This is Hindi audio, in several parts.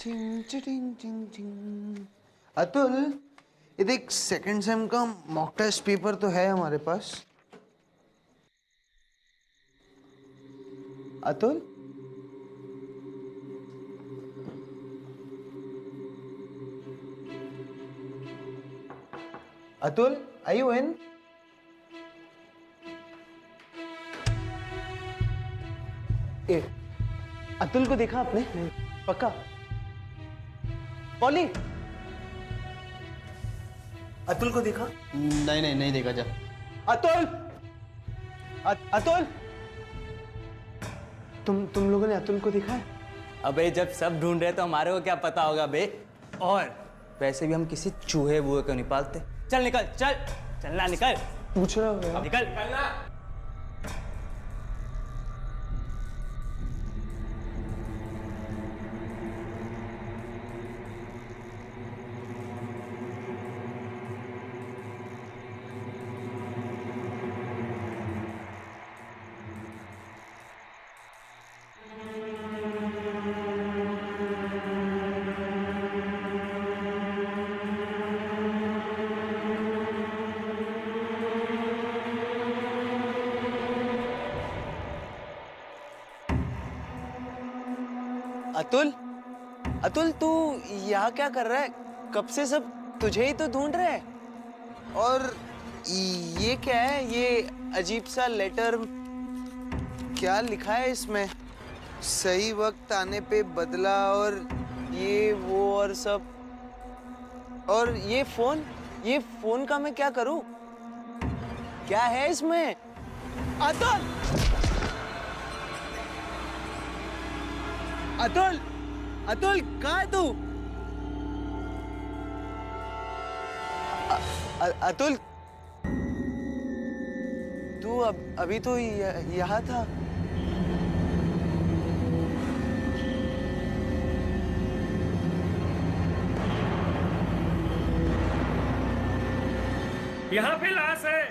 चिंग चिटिंग चिंग चिंग। अतुल, ये देख सेकंड सेम का मॉक टेस्ट पेपर तो है हमारे पास। Atul, Atul, are you in? ए, अतुल को देखा आपने? पक्का? पॉली, अतुल को देखा? नहीं देखा। जा अतुल, अतुल, तुम लोगों ने अतुल को देखा है? अबे जब सब ढूंढ रहे तो हमारे को क्या पता होगा बे। और वैसे भी हम किसी चूहे बुहे को नहीं पालते। चल निकल, चलना निकल। पूछ रहा हूँ यार। निकल निकलना। अतुल, अतुल तू यहाँ क्या कर रहा है? कब से सब तुझे ही तो ढूंढ रहे हैं। और ये क्या है? ये अजीब सा लेटर, क्या लिखा है इसमें? सही वक्त आने पे बदला और ये वो और सब। और ये फोन का मैं क्या करूं? क्या है इसमें? अतुल, अतुल, अतुल कहाँ है तू? अतुल, तू अभी तो यहाँ था। यहाँ पे लाश है।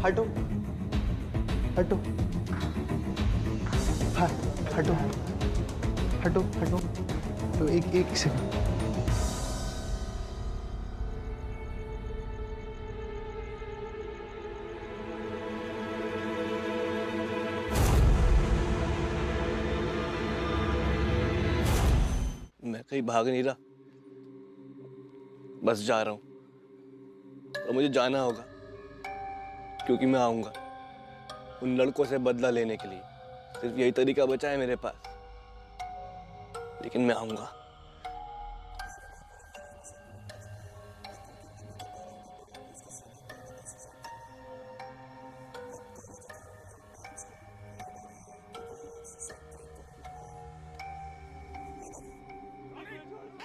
हटो, हटो, हाँ, हटो, हटो, हटो, तो एक सेकंड। मैं कहीं भाग नहीं रहा, बस जा रहा हूं और मुझे जाना होगा क्योंकि मैं आऊंगा उन लड़कों से बदला लेने के लिए। सिर्फ यही तरीका बचा है मेरे पास, लेकिन मैं आऊंगा।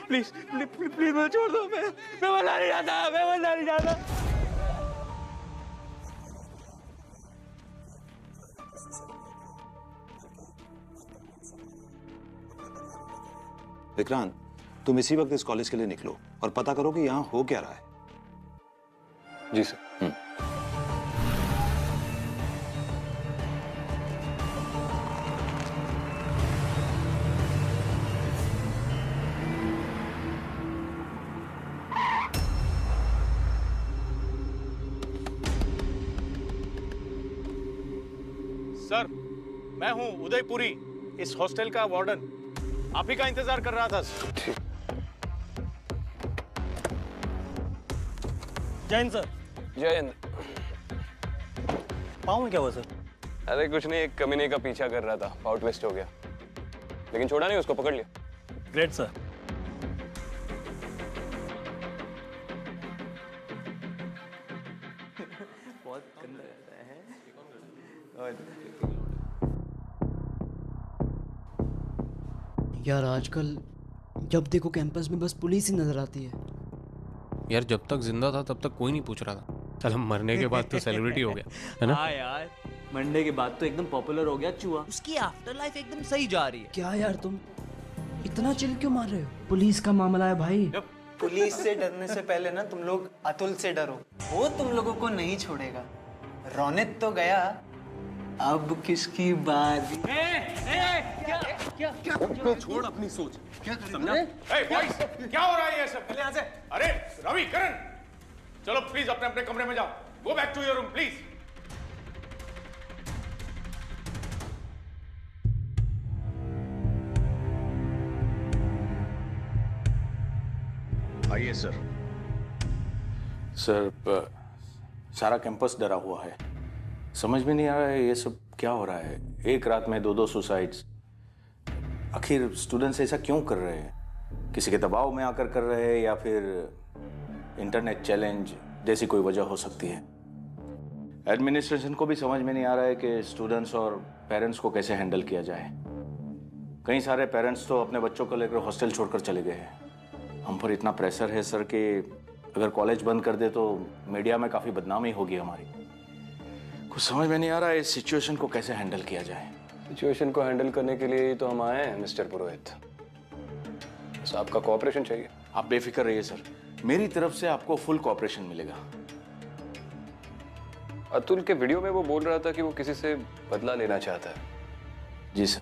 प्लीज प्लीज प्लीज मुझे छोड़ दो। मैं मरना नहीं चाहता, मैं मरना नहीं चाहता। विक्रांत, तुम इसी वक्त इस कॉलेज के लिए निकलो और पता करो कि यहाँ हो क्या रहा है। जी सर। सर, मैं हूं उदयपुरी, इस हॉस्टल का वार्डन। आप ही का इंतजार कर रहा था। जय हिंद सर। जय हिंद। पाँव में क्या हुआ सर? अरे कुछ नहीं, एक कमीने का पीछा कर रहा था, पाव ट्विस्ट हो गया, लेकिन छोड़ा नहीं, उसको पकड़ लिया। Great sir. बहुत गंदा रहता है। यार आजकल जब देखो कैंपस में बस पुलिस ही नजर आती है। यार जब तक जिंदा था तब तक कोई नहीं पूछ रहा था, चल हम मरने के बाद तो सेलिब्रिटी हो गया है ना। हाँ यार, मंडे के बाद तो एकदम पॉपुलर हो गया चूहा। उसकी आफ्टर लाइफ एकदम सही जा रही है। क्या यार तुम इतना चिल क्यों मार रहे हो? पुलिस का मामला है भाई। पुलिस से डरने से पहले ना तुम लोग अतुल से डरो, वो तुम लोगों को नहीं छोड़ेगा। रोनित तो गया, अब किसकी बारी? छोड़ अपनी सोच। क्या समझा? Hey, boys, क्या हो रहा है ये सब? यहाँ से। अरे रवि, करण, चलो प्लीज अपने अपने कमरे में जाओ। Go back to your room, please. आइए सर। सर सारा कैंपस डरा हुआ है। समझ में नहीं आ रहा है ये सब क्या हो रहा है। एक रात में 2-2 सुसाइड्स। आखिर स्टूडेंट्स ऐसा क्यों कर रहे हैं? किसी के दबाव में आकर कर रहे हैं या फिर इंटरनेट चैलेंज जैसी कोई वजह हो सकती है। एडमिनिस्ट्रेशन को भी समझ में नहीं आ रहा है कि स्टूडेंट्स और पेरेंट्स को कैसे हैंडल किया जाए। कई सारे पेरेंट्स तो अपने बच्चों को लेकर हॉस्टल छोड़कर चले गए हैं। हम पर इतना प्रेशर है सर कि अगर कॉलेज बंद कर दे तो मीडिया में काफ़ी बदनामी होगी हमारी। कुछ समझ में नहीं आ रहा है इस सिचुएशन को कैसे हैंडल किया जाए। सिचुएशन को हैंडल करने के लिए ही तो हम आए हैं मिस्टर पुरोहित। बस आपका कोऑपरेशन चाहिए। आप बेफिक्र रहिए सर, मेरी तरफ से आपको फुल कोऑपरेशन मिलेगा। अतुल के वीडियो में वो बोल रहा था कि वो किसी से बदला लेना चाहता है। जी सर।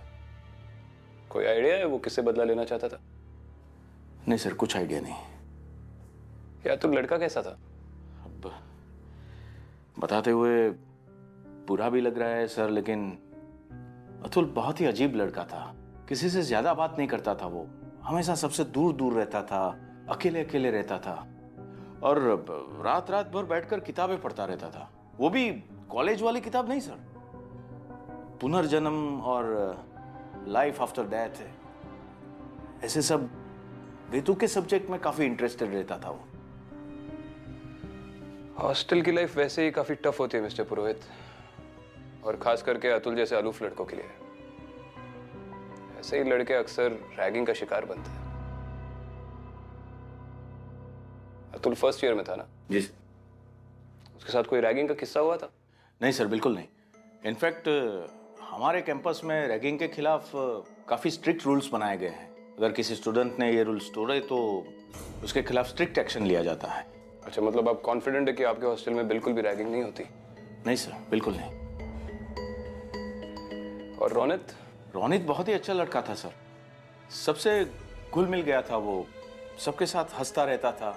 कोई आइडिया है वो किससे बदला लेना चाहता था? नहीं सर, कुछ आइडिया नहीं। या अतुल लड़का कैसा था? अब बताते हुए बुरा भी लग रहा है सर, लेकिन अतुल बहुत ही अजीब लड़का था। किसी से ज्यादा बात नहीं करता था। वो हमेशा सबसे दूर दूर रहता था, अकेले अकेले रहता था और रात रात भर बैठकर किताबें पढ़ता रहता था। वो भी कॉलेज वाली किताब नहीं सर, पुनर्जन्म और लाइफ आफ्टर डेथ, ऐसे सब बेतुके के सब्जेक्ट में काफी इंटरेस्टेड रहता था वो। हॉस्टल की लाइफ वैसे ही काफी टफ होती है मिस्टर पुरोहित, और खास करके अतुल जैसे अलूफ लड़कों के लिए। ऐसे ही लड़के अक्सर रैगिंग का शिकार बनते हैं। अतुल फर्स्ट ईयर में था ना? जी सर। उसके साथ कोई रैगिंग का किस्सा हुआ था? नहीं सर, बिल्कुल नहीं। इनफैक्ट हमारे कैंपस में रैगिंग के खिलाफ काफ़ी स्ट्रिक्ट रूल्स बनाए गए हैं। अगर किसी स्टूडेंट ने ये रूल्स तोड़े तो उसके खिलाफ स्ट्रिक्ट एक्शन लिया जाता है। अच्छा, मतलब आप कॉन्फिडेंट है कि आपके हॉस्टल में बिल्कुल भी रैगिंग नहीं होती? नहीं सर, बिल्कुल नहीं। और रोनित? रोनित बहुत ही अच्छा लड़का था सर, सबसे घुल मिल गया था। वो सबके साथ हंसता रहता था।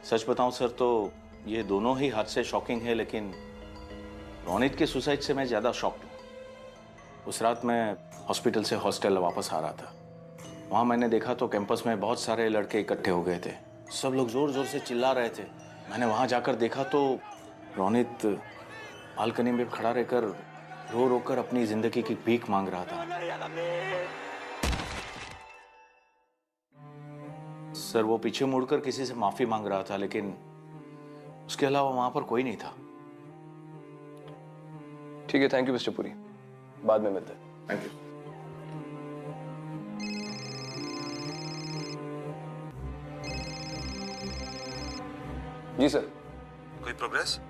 सच बताऊं सर तो ये दोनों ही हादसे शॉकिंग है, लेकिन रोनित के सुसाइड से मैं ज़्यादा शॉक्ड हूँ। उस रात मैं हॉस्पिटल से हॉस्टल वापस आ रहा था। वहाँ मैंने देखा तो कैंपस में बहुत सारे लड़के इकट्ठे हो गए थे। सब लोग ज़ोर ज़ोर से चिल्ला रहे थे। मैंने वहाँ जाकर देखा तो रोनित बालकनी में खड़ा रहकर रो रो कर अपनी जिंदगी की भीख मांग रहा था। सर वो पीछे मुड़कर किसी से माफी मांग रहा था, लेकिन उसके अलावा वहां पर कोई नहीं था। ठीक है, थैंक यू मिस्टर पुरी, बाद में मिलते हैं। Thank you. जी सर। कोई प्रोग्रेस?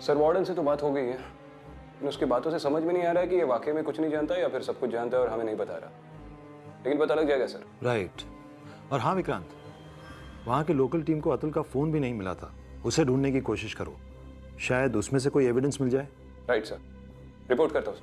सर वार्डन से तो बात हो गई है, लेकिन उसकी बातों से समझ में नहीं आ रहा है कि ये वाकई में कुछ नहीं जानता या फिर सब कुछ जानता है और हमें नहीं बता रहा, लेकिन पता लग जाएगा सर। राइट। और हाँ विक्रांत, वहाँ के लोकल टीम को अतुल का फोन भी नहीं मिला था। उसे ढूंढने की कोशिश करो, शायद उसमें से कोई एविडेंस मिल जाए। राइट सर, रिपोर्ट करता हूँ।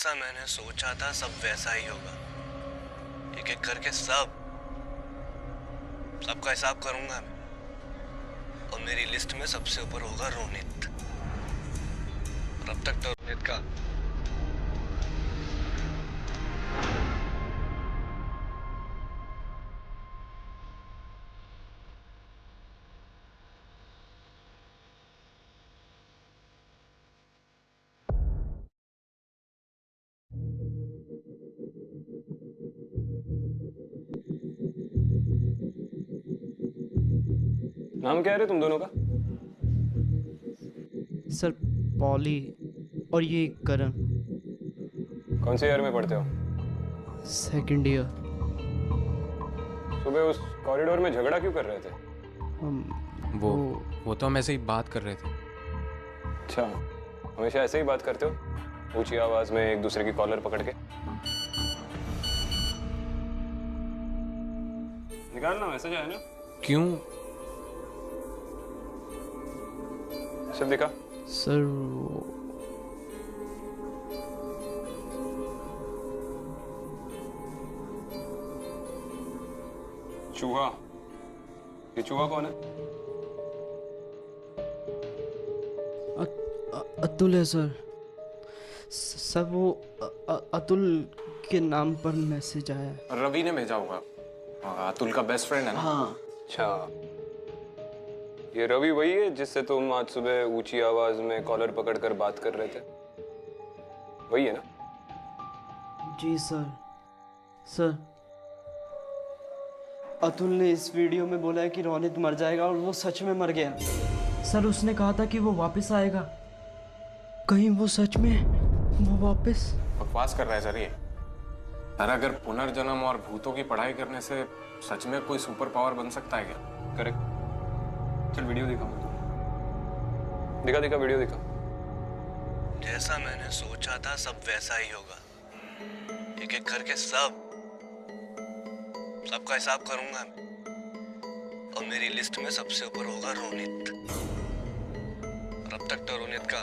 जैसा मैंने सोचा था सब वैसा ही होगा। एक एक करके सबका हिसाब करूंगा मैं, और मेरी लिस्ट में सबसे ऊपर होगा रोनित। और अब तक तो रोनित का नाम क्या है रे तुम दोनों का? सर पॉली और ये करण। कौन से ईयर में पढ़ते हो? Second year. सुबह उस कॉरिडोर में झगड़ा क्यों कर रहे थे? वो तो हम ऐसे ही बात कर रहे थे। अच्छा, हमेशा ऐसे ही बात करते हो? ऊंची आवाज में एक दूसरे की कॉलर पकड़ के? निकालना मैसेज आया ना? क्यों? सब दिखा? सर चूहा। ये चूहा कौन है? अतुल है सर। सर वो अतुल के नाम पर मैसेज आया है। रवि ने भेजा होगा। अतुल का बेस्ट फ्रेंड है ना? हाँ। अच्छा, ये रवि वही है जिससे तुम आज सुबह ऊंची आवाज में कॉलर पकड़कर बात कर रहे थे? वही है ना? जी सर। सर अतुल ने इस वीडियो में बोला है कि रोनित मर जाएगा और वो सच में मर गया। सर उसने कहा था कि वो वापस आएगा। कहीं वो सच में वो वापस? बकवास कर रहा है सर ये। सर अगर पुनर्जन्म और भूतों की पढ़ाई करने से सच में कोई सुपर पावर बन सकता है क्या? करेक्ट। चल वीडियो दिखा मुझे। दिखा वीडियो दिखा। जैसा मैंने सोचा था सब वैसा ही होगा। एक एक करके सबका हिसाब करूंगा मैं, और मेरी लिस्ट में सबसे ऊपर होगा रोनित। और अब तक तो रोनित का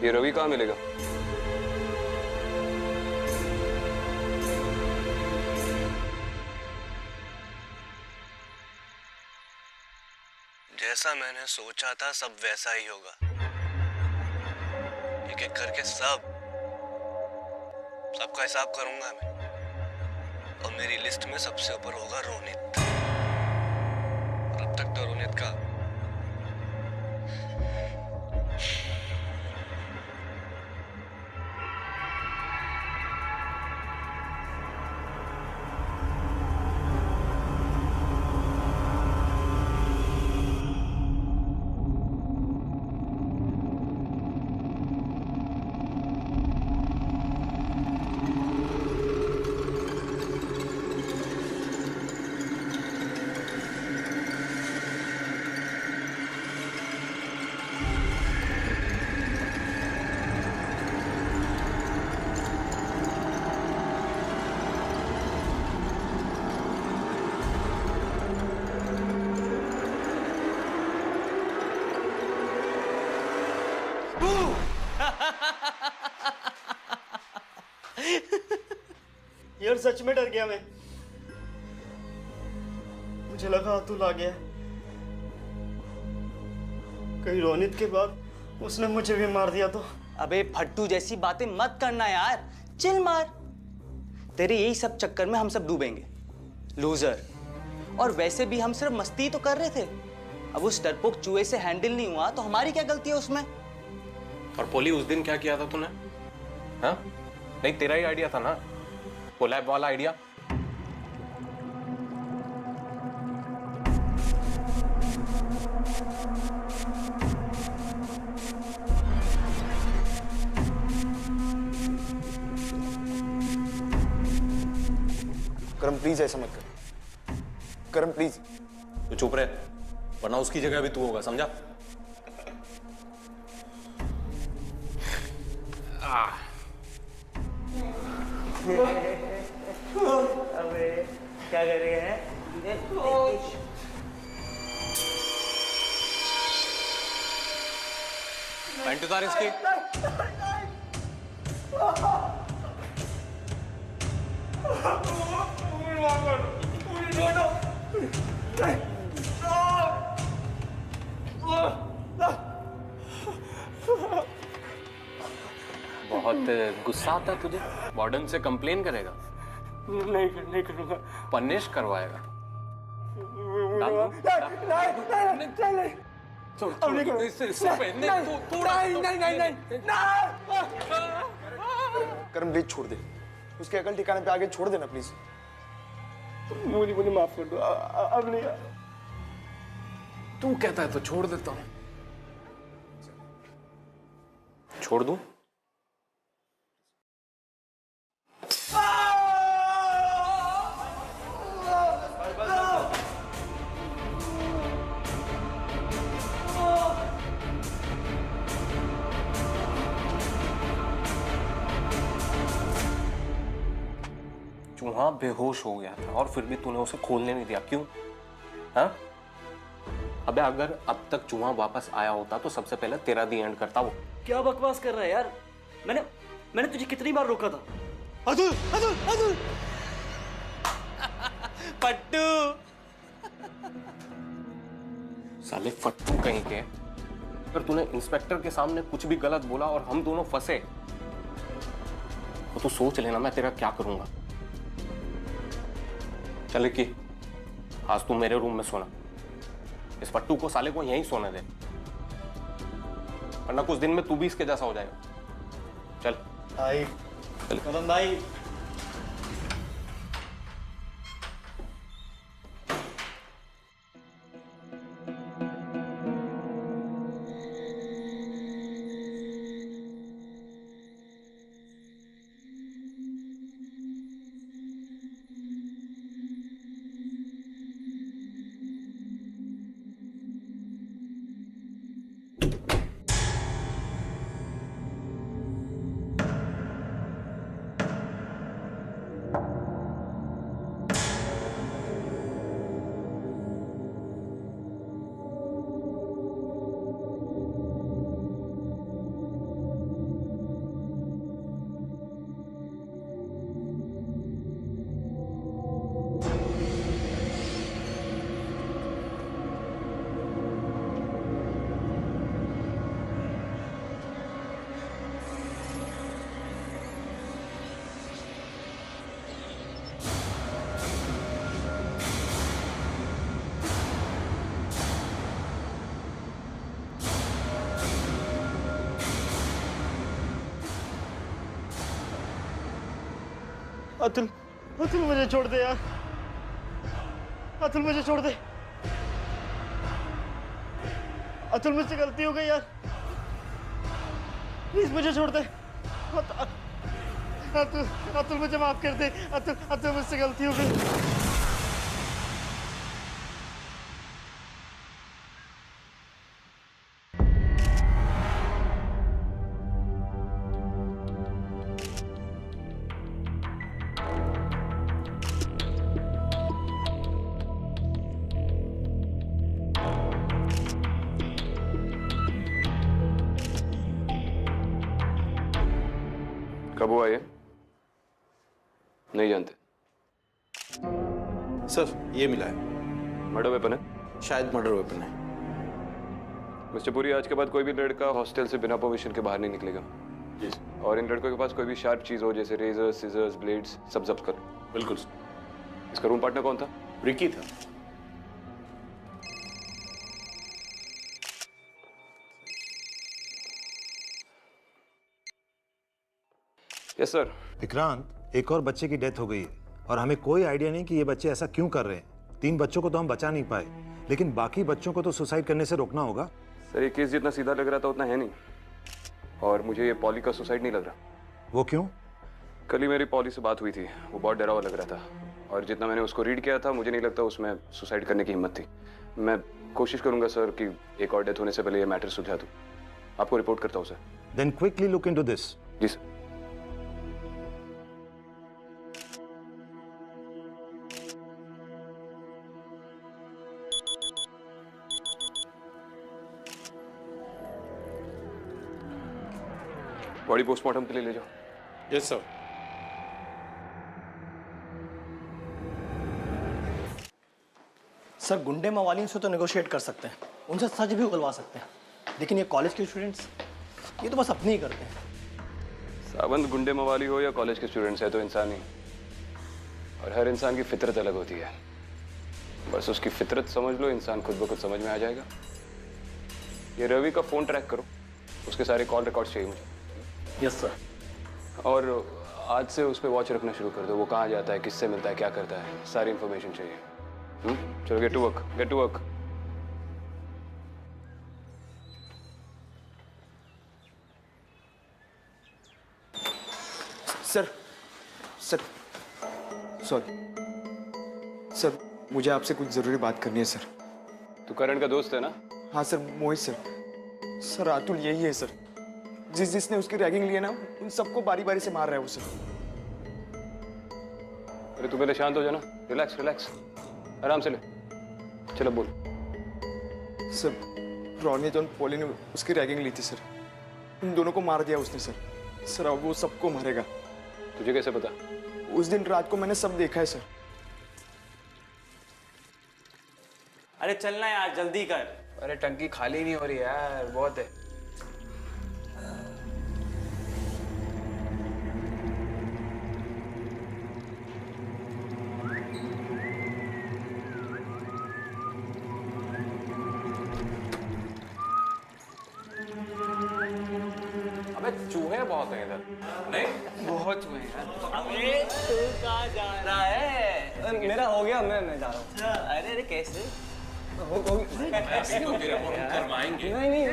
ये रवि कहाँ मिलेगा? जैसा मैंने सोचा था सब वैसा ही होगा। एक एक करके सबका हिसाब करूंगा मैं, और मेरी लिस्ट में सबसे ऊपर होगा रोनित। और अब तक तो रोनित का यार सच में डर गया मैं। मुझे लगा अतुल आ गया। कहीं रोनित के बाद उसने मुझे भी मार दिया तो? अबे फट्टू जैसी बातें मत करना यार, चिल मार। तेरे यही सब चक्कर में हम सब डूबेंगे, लूजर। और वैसे भी हम सिर्फ मस्ती तो कर रहे थे। अब उस डरपोक चूहे से हैंडल नहीं हुआ तो हमारी क्या गलती है उसमें? और पोली उस दिन क्या किया था तूने? हाँ? नहीं तेरा ही आइडिया था ना वो लैब वाला आइडिया? करम प्लीज ऐसा मत कर। करम प्लीज। तू चुप रहे, वरना उसकी जगह भी तू होगा, समझा? अबे क्या कर रहे हैं? पैंट उतार इसकी। बहुत गुस्सा आता है तुझे? वार्डन से कंप्लेन करेगा? नहीं करूंगा। पनिश करवाएगा? करम प्लीज छोड़ दे, उसके अकल ठिकाने पे आगे छोड़ देना प्लीज। मुझे माफ कर दो, अब नहीं। तू कहता है तो छोड़ देता हूं। छोड़ दूं? चूहा बेहोश हो गया था और फिर भी तूने उसे खोलने नहीं दिया, क्यों? हाँ? अबे अगर अब तक चूहा वापस आया होता तो सबसे पहले तेरा दी एंड करता वो। क्या बकवास कर रहा है यार? मैंने तुझे कितनी बार रोका था? अतुल अतुल अतुल पट्टू। साले फट्टू कहीं के। अगर तूने इंस्पेक्टर के सामने कुछ भी गलत बोला और हम दोनों फंसे तो तू सोच लेना मैं तेरा क्या करूंगा। चले कि आज तू मेरे रूम में सोना, इस फट्टू को साले को यहीं सोने दे, वरना कुछ दिन में तू भी इसके जैसा हो जाएगा। चल भाई, चल कदम भाई। अतुल अतुल मुझे छोड़ दे यार, अतुल मुझे छोड़ दे। अतुल मुझसे गलती हो गई यार, प्लीज मुझे छोड़ दे। अतुल अतुल मुझे माफ कर दे। अतुल अतुल मुझसे गलती हो गई। कब हुआ ये? नहीं जानते? सर ये मिला है, मर्डर वेपन है? शायद मर्डर वेपन है। मिस्टर पुरी, आज के बाद कोई भी लड़का हॉस्टल से बिना परमिशन के बाहर नहीं निकलेगा। और इन लड़कों के पास कोई भी शार्प चीज हो जैसे रेजर, सीजर्स, ब्लेड्स, सब जब्त कर। बिल्कुल। इसका रूम पार्टनर कौन था? रिकी था। Yes sir. विक्रांत, एक और बच्चे की डेथ हो गई है और हमें कोई आइडिया नहीं कि ये बच्चे ऐसा क्यों कर रहे हैं। 3 बच्चों को तो हम बचा नहीं पाए, लेकिन बाकी बच्चों को तो सुसाइड करने से रोकना होगा। सर ये केस जितना सीधा लग रहा था उतना है नहीं, और मुझे ये पॉली का सुसाइड नहीं लग रहा। वो क्यों? कल ही मेरी पॉली से बात हुई थी, वो बहुत डरा हुआ लग रहा था, और जितना मैंने उसको रीड किया था मुझे नहीं लगता उसमें सुसाइड करने की हिम्मत थी। मैं कोशिश करूंगा सर कि एक और डेथ होने से पहले ये मैटर सुलझा दूं। आपको रिपोर्ट करता हूँ sir. Then quickly look into this. जी सर। बॉडी पोस्टमार्टम के लिए ले जाओ। Yes sir. सर गुंडे मवालियों से तो नेगोशिएट कर सकते हैं, उनसे सच भी उगलवा सकते हैं, लेकिन ये कॉलेज के स्टूडेंट्स ये तो बस अपनी ही करते हैं। सावंत गुंडे मवाली हो या कॉलेज के स्टूडेंट्स है तो इंसान ही, और हर इंसान की फितरत अलग होती है। बस उसकी फितरत समझ लो, इंसान खुद ब खुद समझ में आ जाएगा। ये रवि का फोन ट्रैक करो, उसके सारे कॉल रिकॉर्ड्स चाहिए मुझे। Yes sir. और आज से उस पर वॉच रखना शुरू कर दो, वो कहाँ जाता है, किससे मिलता है, क्या करता है, सारी इंफॉर्मेशन चाहिए। चलो get to work, get to work. Sir sir sorry sir, मुझे आपसे कुछ जरूरी बात करनी है सर। तू करण का दोस्त है ना? हाँ सर, मोहित सर। सर अतुल यही है सर, जिसने उसकी रैगिंग ली है ना, उन सबको बारी बारी से मार रहा है वो सर। अरे तू पहले शांत हो जाना, रिलैक्स रिलैक्स, आराम से ले। चलो बोल। सर रोनित और पॉली ने उसकी रैगिंग ली थी सर, उन दोनों को मार दिया उसने सर। सर अब वो सबको मारेगा। तुझे कैसे पता? उस दिन रात को मैंने सब देखा है सर। अरे चलना यार, जल्दी कर। अरे टंकी खाली नहीं हो रही यार, बहुत है। अबे चूहे बहुत हैं इधर। नहीं बहुत हुए यार। अबे तू कहाँ जा रहा है? मेरा हो गया, मैं जा रहा हूँ। अरे अरे कैसे? ऐसे तो फिर हम करवाएंगे। नहीं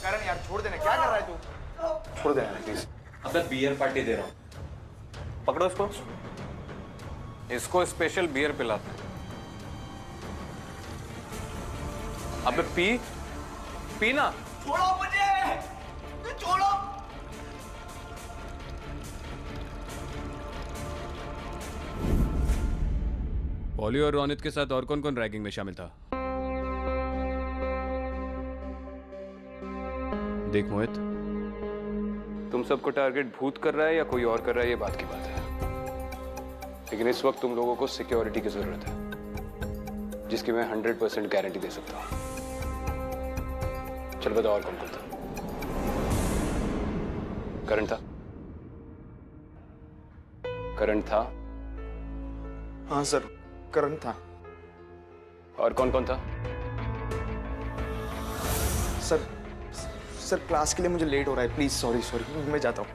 करण यार छोड़ देना, क्या कर रहा है तू? छोड़ देना प्लीज। अबे बियर पार्टी दे रहा हूँ, पकड़ो इसको। इसको स्पेशल बियर पिलाते हैं। अबे पी पीना। छोड़ो मुझे, छोड़ो। पॉली और रोनित के साथ और कौन कौन रैगिंग में शामिल था? देख मोहित, तुम सबको टारगेट भूत कर रहा है या कोई और कर रहा है, ये बात की बात है। लेकिन इस वक्त तुम लोगों को सिक्योरिटी की जरूरत है, जिसकी मैं 100% गारंटी दे सकता हूँ। चल बताओ और कौन कौन था? करण था? करण था? हाँ सर, करण था। और कौन कौन था? सर क्लास के लिए मुझे लेट हो रहा है, प्लीज सॉरी सॉरी, मैं जाता हूँ।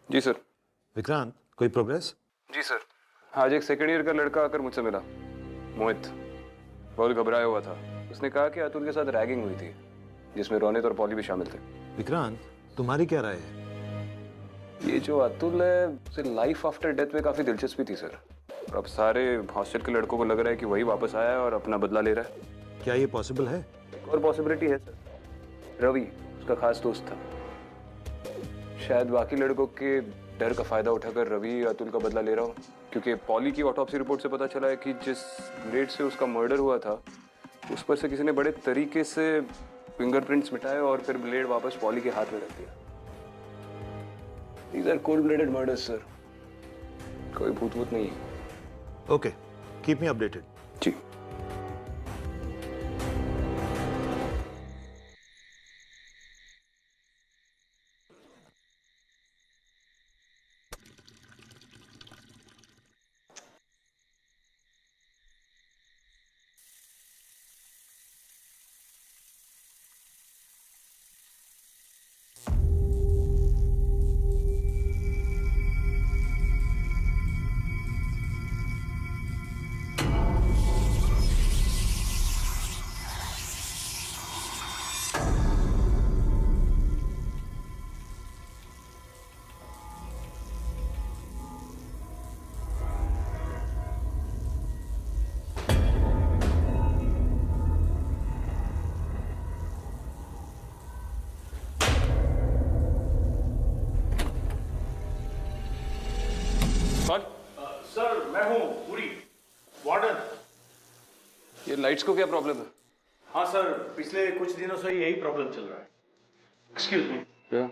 जी सर। विक्रांत, कोई प्रोग्रेस? जी सर। आज एक सेकेंड ईयर का लड़का आकर मुझसे मिला, मोहित। बहुत घबराया हुआ था। उसने कहा कि अतुल के साथ रैगिंग हुई थी, जिसमें रोनित और पॉली भी शामिल थे। विक्रांत, तुम्हारी क्या राय है? ये जो अतुल है, उसे लाइफ आफ्टर डेथ में काफी दिलचस्पी थी सर। और अब सारे हॉस्टल के लड़कों को लग रहा है कि वही वापस आया है और अपना बदला ले रहा है। क्या ये पॉसिबल है? एक और पॉसिबिलिटी है सर, रवि उसका खास दोस्त था। शायद बाकी लड़कों के डर का फायदा उठाकर रवि अतुल का बदला ले रहा हो, क्योंकि पॉली की ऑटोप्सी रिपोर्ट से पता चला है कि जिस ब्लेड से उसका मर्डर हुआ था, उस पर से किसी ने बड़े तरीके से फिंगरप्रिंट्स मिटाए और फिर ब्लेड वापस पॉली के हाथ में रख दिया। These are cold-blooded murders, sir. कोई भूत नहीं है। Okay, keep me updated. जी। कौन? सर मैं हूँ पूरी वार्डन। ये लाइट्स को क्या प्रॉब्लम है? हाँ सर, पिछले कुछ दिनों से यही प्रॉब्लम चल रहा है। Excuse me. क्या?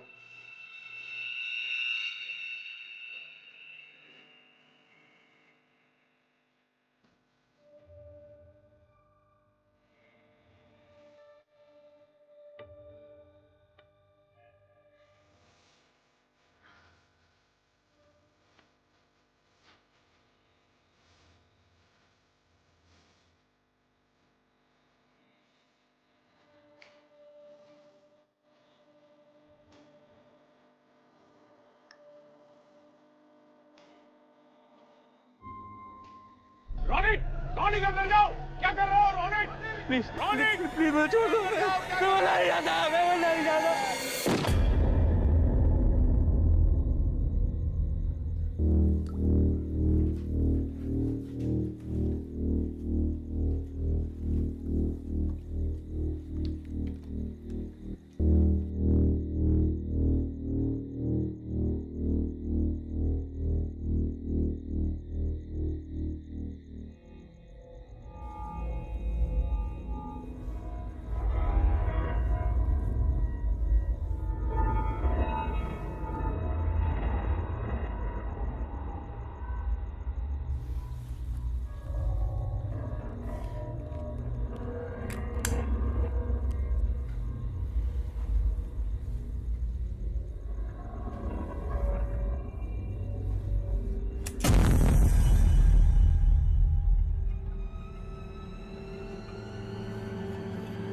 रोनित, रोनित अंदर जाओ। क्या कर रहे हो रोनित? प्लीज रोनित, प्लीज मुझे छोड़ दो। मैं वरना नहीं जाता, मैं वरना नहीं जाता।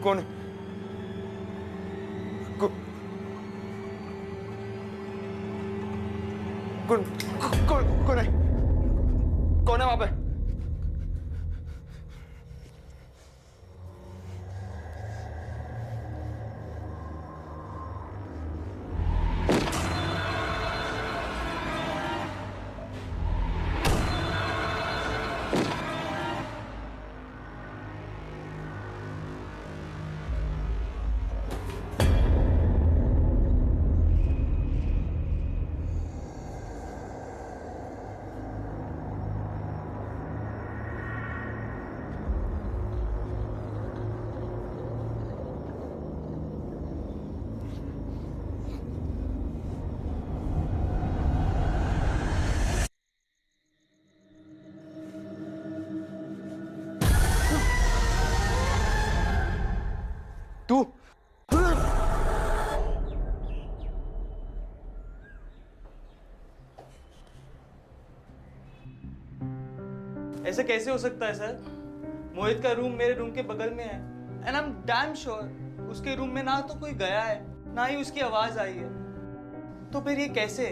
कौन है? कौन है? कौन है वहां पे? तू? ऐसे कैसे हो सकता है सर? मोहित का रूम मेरे रूम के बगल में है and I am damn sure उसके रूम में ना तो कोई गया है ना ही उसकी आवाज आई है। तो फिर ये कैसे?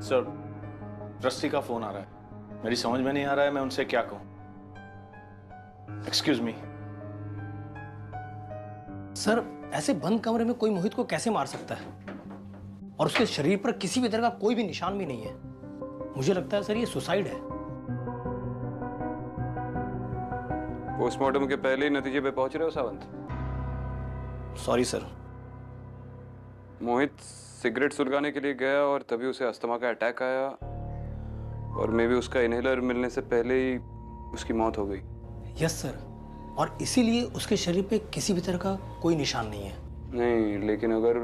सर, ट्रस्टी का फोन आ रहा है। मेरी समझ में नहीं आ रहा है मैं उनसे क्या कहूं। Excuse me. सर, ऐसे बंद कमरे में कोई मोहित को कैसे मार सकता है? और उसके शरीर पर किसी भी तरह का कोई भी निशान भी नहीं है। मुझे लगता है सर ये सुसाइड है। पोस्टमार्टम के पहले ही नतीजे पे पहुंच रहे हो Sawant? Sorry sir. Mohit cigarette सुलगाने के लिए गया और तभी उसे अस्थमा का अटैक आया और मे भी उसका इनहेलर मिलने से पहले ही उसकी मौत हो गई। यस सर, और इसीलिए उसके शरीर पे किसी भी तरह का कोई निशान नहीं है। नहीं, लेकिन अगर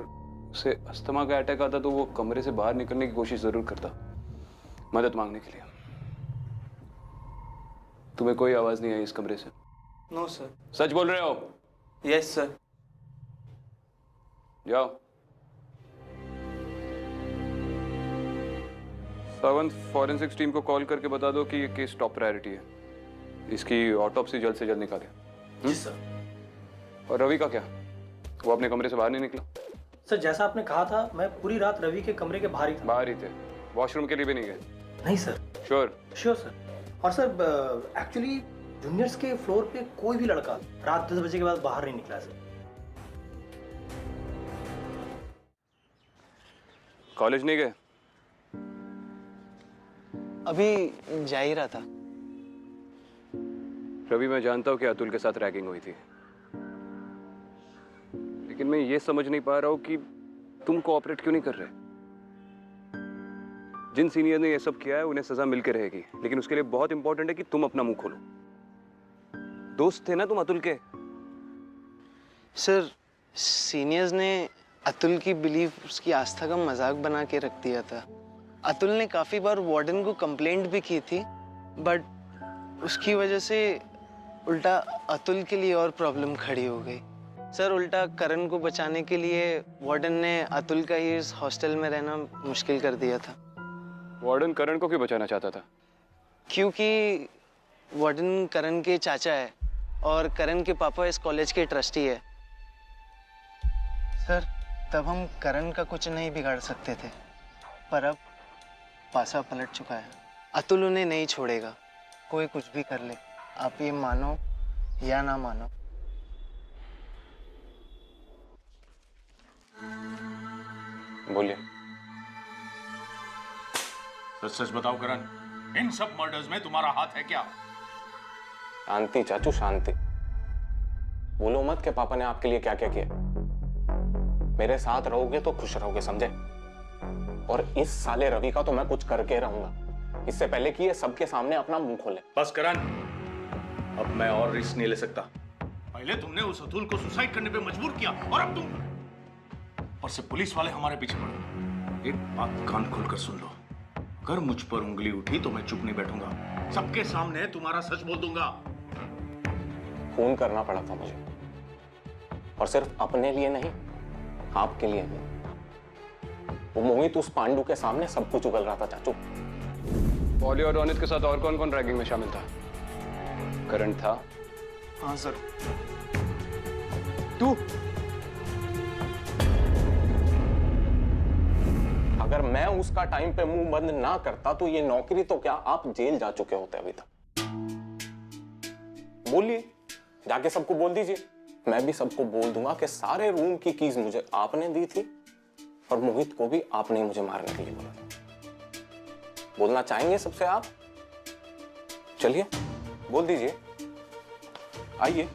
उसे अस्थमा का अटैक आता तो वो कमरे से बाहर निकलने की कोशिश जरूर करता, मदद मांगने के लिए। तुम्हें कोई आवाज नहीं आई इस कमरे से? No sir. सच बोल रहे हो? Yes sir. जाओ। सावंत, फॉरेंसिक्स टीम को कॉल करके बता दो कि ये केस टॉप प्रायोरिटी है। इसकी ऑटोप्सी जल्द से जल्द निकालें। जी सर। और रवि का क्या? वो अपने कमरे से बाहर नहीं निकला? सर, जैसा आपने कहा था, मैं पूरी रात रवि के कमरे के बाहर ही था। बाहर ही थे? वॉशरूम के लिए भी नहीं गए? नहीं सर। श्योर? Sure sir. और सर, एक्चुअली जूनियर्स के फ्लोर पे कोई भी लड़का रात 10 बजे के बाद बाहर नहीं निकला सर। कॉलेज नहीं गए? अभी जा ही रहा था। रवि, मैं जानता हूं कि अतुल के साथ रैगिंग हुई थी, लेकिन मैं ये समझ नहीं पा रहा हूं कि तुम कोऑपरेट क्यों नहीं कर रहे। जिन सीनियर ने ये सब किया है उन्हें सजा मिल के रहेगी, लेकिन उसके लिए बहुत इंपॉर्टेंट है कि तुम अपना मुंह खोलो। दोस्त थे ना तुम अतुल के? सर, सीनियर्स ने अतुल की बिलीफ, उसकी आस्था का मजाक बना के रख दिया था। अतुल ने काफी बार वार्डन को कंप्लेंट भी की थी, बट उसकी वजह से उल्टा अतुल के लिए और प्रॉब्लम खड़ी हो गई। सर, उल्टा करण को बचाने के लिए वार्डन ने अतुल का ही इस हॉस्टल में रहना मुश्किल कर दिया था। वार्डन करण को क्यों बचाना चाहता था? क्योंकि वार्डन करण के चाचा है और करण के पापा इस कॉलेज के ट्रस्टी है। सर, तब हम करण का कुछ नहीं बिगाड़ सकते थे, पर अब पासा पलट चुका है। अतुल उन्हें नहीं छोड़ेगा, कोई कुछ भी कर ले। आप ये मानो या ना मानो। बोलिए। सच सच बताओ करण, इन सब मर्डर्स में तुम्हारा हाथ है क्या? शांति चाचू, शांति। बोलो मत कि पापा ने आपके लिए क्या क्या किया। मेरे साथ रहोगे तो खुश रहोगे, समझे? और इस साले रवि का तो मैं कुछ करके रहूंगा, इससे पहले कि ये सबके सामने अपना मुंह खोले। बस करण, अब मैं और रिस्क नहीं ले सकता। पहले तुमने उस अतुल को सुसाइड करने पे मजबूर किया और अब तुम और से पुलिस वाले हमारे पीछे पड़े। एक बात कान खोलकर सुन लो, अगर मुझ पर उंगली उठी तो मैं चुप नहीं बैठूंगा। सबके सामने तुम्हारा सच बोल दूंगा। खून करना पड़ा था मुझे, और सिर्फ अपने लिए नहीं, आपके लिए भी। वो मोहित उस पांडु के सामने सब कुछ उगल रहा था चाचू। पॉली और रोनित के साथ और कौन कौन रैगिंग में शामिल था? करण था? हाँ सर। तू? अगर मैं उसका टाइम पे मुंह बंद ना करता तो ये नौकरी तो क्या, आप जेल जा चुके होते अभी तक। बोलिए, जाके सबको बोल दीजिए। मैं भी सबको बोल दूंगा कि सारे रूम की कीज मुझे आपने दी थी और मोहित को भी आपने मुझे मारने के लिए बोला था। बोलना चाहेंगे सबसे आप? चलिए बोल दीजिए, आइए।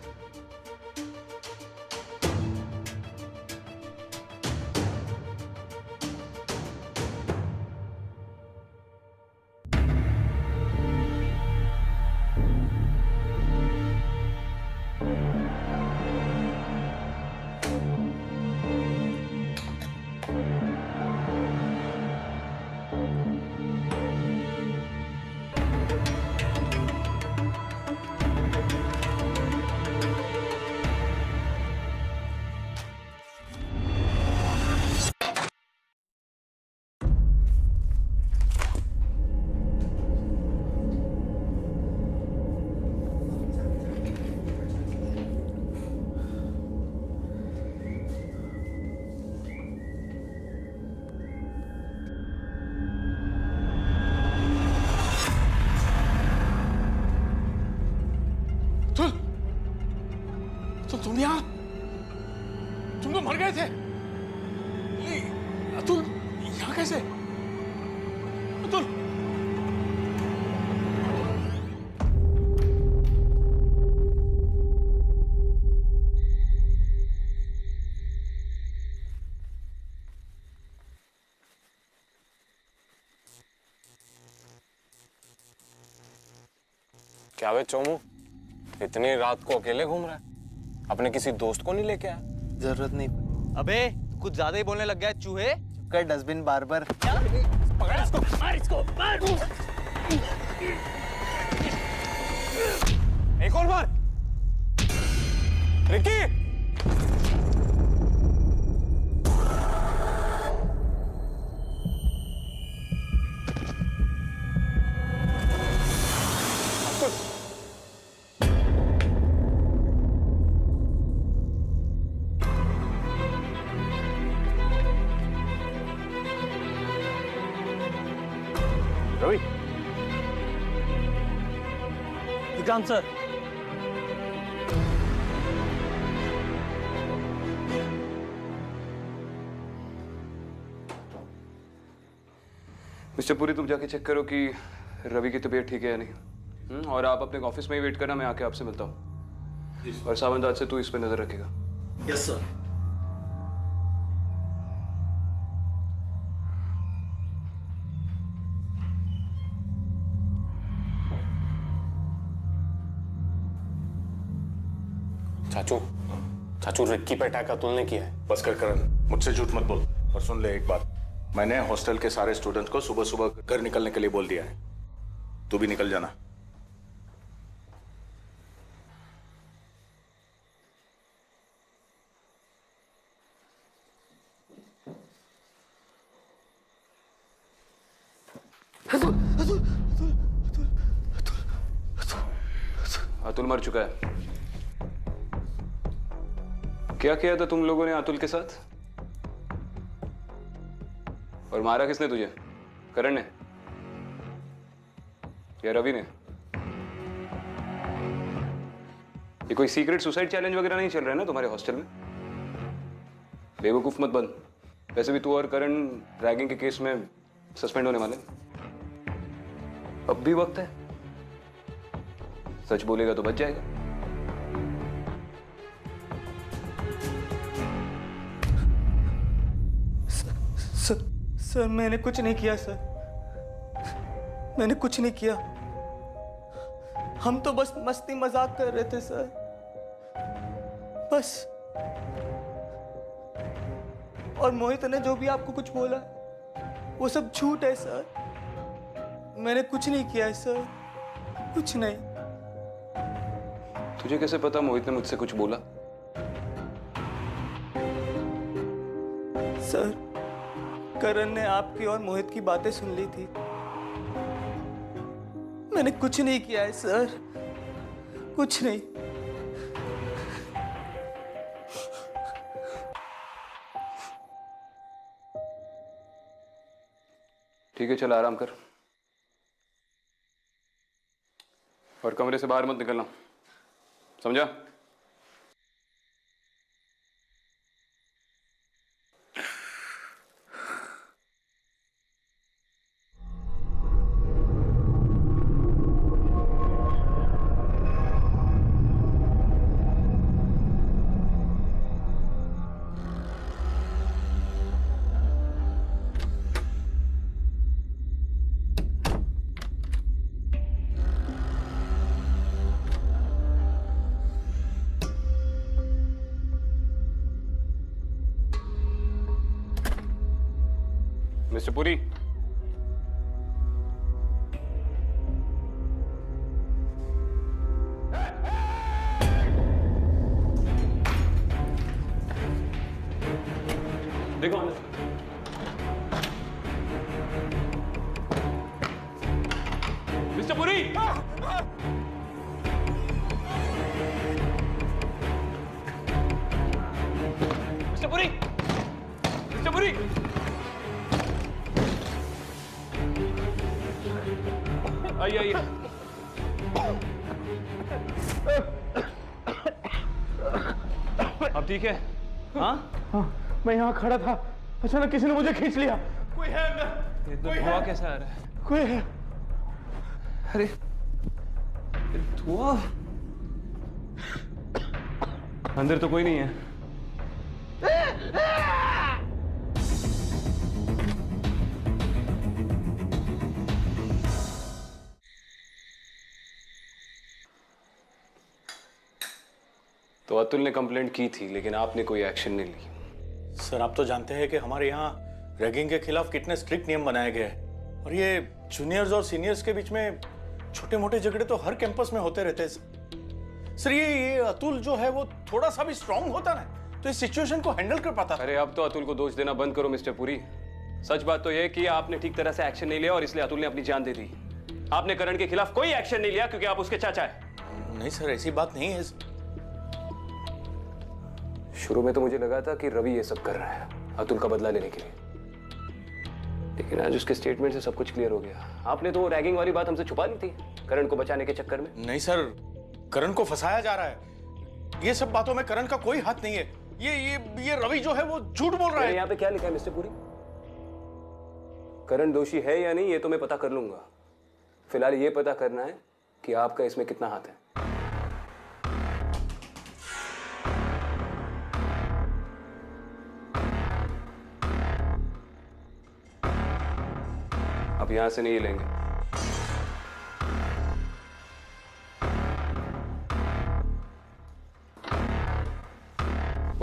तुम यहाँ? तुम तो मर गए थे। अतुल यहाँ कैसे? अतुल! क्या वे चोमू, इतनी रात को अकेले घूम रहा है? अपने किसी दोस्त को नहीं लेके आया? जरूरत नहीं। अबे कुछ ज्यादा ही बोलने लग गया है चूहे। कर डस्टबिन बार बार। पकड़ इसको, मार इसको, मार। एक और मार। Ricky! Ravi, Vikrant sir. Mister Puri, तुम जाके चेक करो कि रवि की तबीयत ठीक है या नहीं। और आप अपने ऑफिस में ही वेट करना, मैं आके आपसे मिलता हूँ। और सावंत से तू इस पर नजर रखेगा। Yes sir. चाचू, चाचू रिक्की पे अटैक अतुल ने किया है। बस कर करण, मुझसे झूठ मत बोल। और सुन ले एक बात, मैंने हॉस्टल के सारे स्टूडेंट्स को सुबह सुबह घर निकलने के लिए बोल दिया है। तू भी निकल जाना। अतुल मर चुका है। क्या किया था तुम लोगों ने अतुल के साथ? और मारा किसने तुझे? करण ने या रवि ने? ये कोई सीक्रेट सुसाइड चैलेंज वगैरह नहीं चल रहा है ना तुम्हारे हॉस्टल में? बेवकूफ मत बन। वैसे भी तू और करण रैगिंग के केस में सस्पेंड होने वाले। अब भी वक्त है, सच बोलेगा तो बच जाएगा। सर मैंने कुछ नहीं किया सर, मैंने कुछ नहीं किया। हम तो बस मस्ती मजाक कर रहे थे सर, बस। और मोहित ने जो भी आपको कुछ बोला वो सब झूठ है सर। मैंने कुछ नहीं किया है सर, कुछ नहीं। तुझे कैसे पता मोहित ने मुझसे कुछ बोला? सर करण ने आपकी और मोहित की बातें सुन ली थी। मैंने कुछ नहीं किया है सर, कुछ नहीं। ठीक है, चल आराम कर और कमरे से बाहर मत निकलना, समझा? मिस्टर पुरी, देखो mister Puri, mister Puri, mister Puri, आइए आइए। अब ठीक है? हाँ, मैं यहाँ खड़ा था, अचानक किसी ने मुझे खींच लिया। कोई है अंदर? ये तो धुआं कैसा आ रहा है? कोई है? अरे धुआं, अंदर तो कोई नहीं है। तो अतुल ने कंप्लेंट की थी लेकिन आपने कोई एक्शन नहीं ली। सर आप तो जानते हैं कि हमारे यहाँ रैगिंग के खिलाफ कितने स्ट्रिक्ट नियम बनाए गए हैं और ये जूनियर्स और सीनियर्स के बीच में छोटे मोटे झगड़े तो हर कैंपस में होते रहते हैं। सर ये अतुल जो है वो थोड़ा सा भी स्ट्रांग होता ना तो इस सिचुएशन को हैंडल कर पाता। अरे अब तो अतुल को दोष देना बंद करो मिस्टर पुरी। सच बात तो यह कि आपने ठीक तरह से एक्शन नहीं लिया और इसलिए अतुल ने अपनी जान दे दी। आपने करण के खिलाफ कोई एक्शन नहीं लिया क्योंकि आप उसके चाचा है। नहीं सर ऐसी बात नहीं है। शुरू में तो मुझे लगा था कि रवि ये सब कर रहा है अतुल का बदला लेने के लिए, लेकिन आज उसके स्टेटमेंट से सब कुछ क्लियर हो गया। आपने तो वो रैगिंग वाली बात हमसे छुपा ली थी करण को बचाने के चक्कर में। नहीं सर, करण को फंसाया जा रहा है। ये सब बातों में करण का कोई हाथ नहीं है। ये रवि जो है वो झूठ बोल रहा है। यहाँ पे क्या लिखा है मिस्टर पुरी? करण दोषी है या नहीं ये तो मैं पता कर लूंगा। फिलहाल ये पता करना है कि आपका इसमें कितना हाथ है। अब यहां से नहीं लेंगे।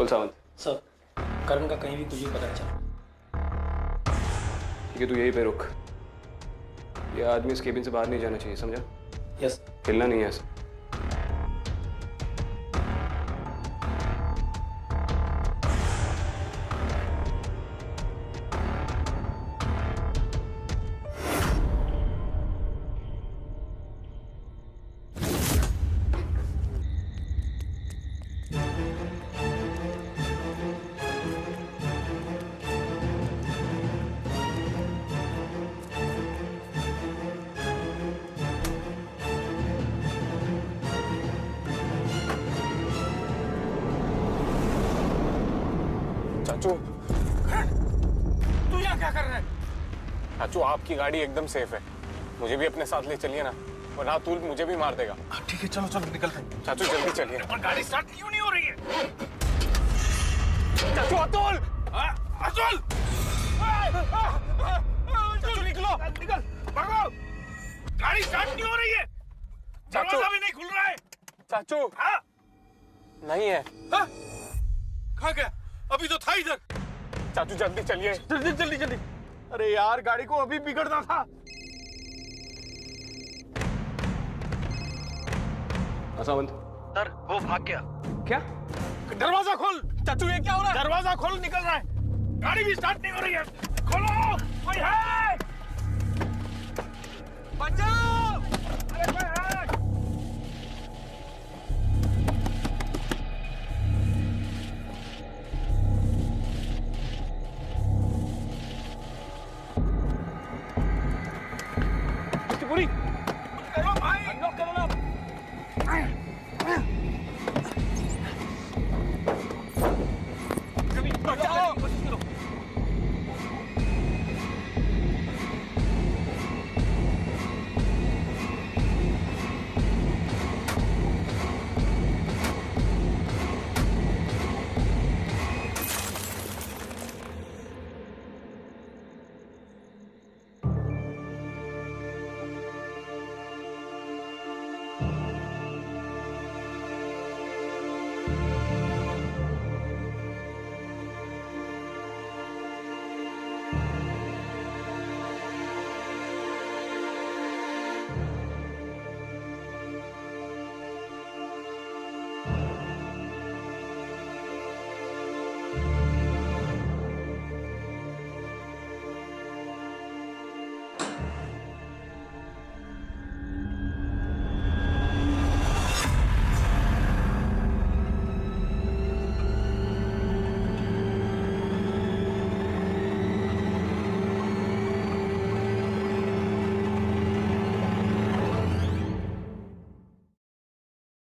बोल सावंत। सर, करण का कहीं भी कुछ भी पता नहीं चला। ठीक है, तू यहीं पे रुक। ये आदमी इस केबिन से बाहर नहीं जाना चाहिए, समझा? यस। हिलना नहीं है ऐसा। चाचू, तू यहाँ क्या कर रहा है? चाचू आपकी गाड़ी एकदम सेफ है, मुझे भी अपने साथ ले चलिए ना, वरना अतुल मुझे भी मार देगा। ठीक है, चलो चलो निकलते हैं। चाचू जल्दी चलिए। पर गाड़ी स्टार्ट क्यों नहीं हो रही है? चाचू अतुल! अतुल! चाचू निकलो, निकल, भागो! गाड़ी स्टार्ट नहीं हो रही है, दरवाजा भी नहीं खुल रहा है। चाचू नहीं है। कहाँ गया? अभी तो था इधर। चाचू जल्दी चलिए। जल्दी जल्दी जल्दी। अरे यार, गाड़ी को अभी बिगड़ना था। सावंत सर, वो भाग गया। क्या? दरवाजा खोल। चाचू ये क्या हो रहा है? दरवाजा खोल, निकल रहा है। गाड़ी भी स्टार्ट नहीं हो रही है। खोलो, कोई है? बचाओ! अरे कोई है? पूरी करो भाई, करो ना।